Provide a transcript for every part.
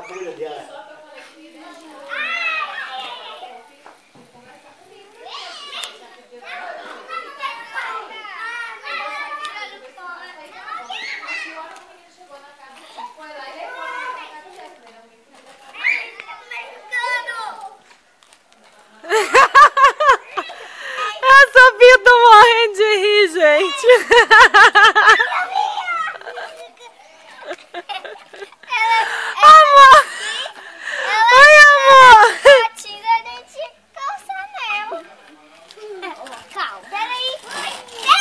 barriga dela. A Sofia tá morrendo de rir, gente. Amor! Oi, amor!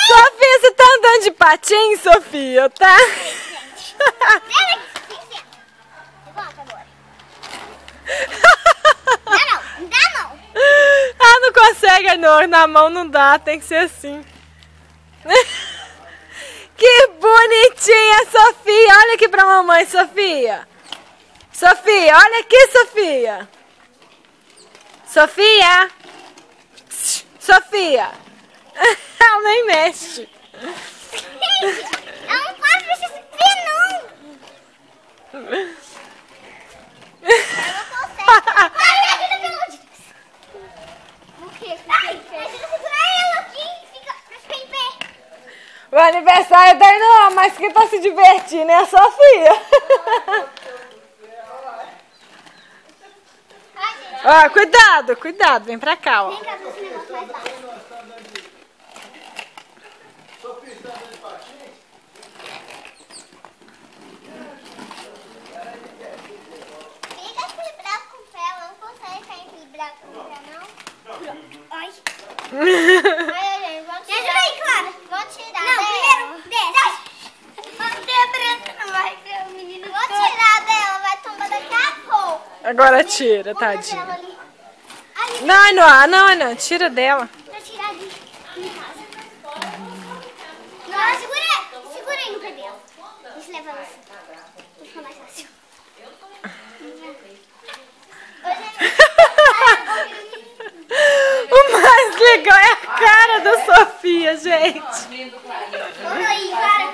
Sofia, você tá andando de patins, Sofia, tá? Ah, não consegue, na mão não dá, tem que ser assim. Que bonitinha, Sofia! Olha aqui pra mamãe, Sofia! Sofia, olha aqui, Sofia! Sofia! Sofia! Ela nem mexe. Eu não posso mexer Sofia, não! Eu não consigo. O quê? Ajuda a segurar ela aqui, fica em pé. O aniversário da Irã, mas quem tá se divertindo é a Sofia. Ó, cuidado, cuidado, vem pra cá, ó. Vem cá, esse negócio mais baixo. Sofia, está andando de patins? Fica equilibrado com o pé, ela não consegue ficar equilibrado com o pé, não. Ai. Ai, vamos tirar. Me ajuda aí, Clara. Vamos tirar dela. Não, primeiro, desce. Vamos ter a branca, não vai ser o menino. Vou tirar dela, vai tomar daqui a pouco. Agora tira, Vamos fazer ela tadinha. ali. Ali. Não, tira dela. Pra tirar ali, em casa. Não, segura aí no pé dela. Deixa eu levar ela assim. Fica mais fácil. O mais legal é a cara da Sofia, gente. Vamos aí, Clara.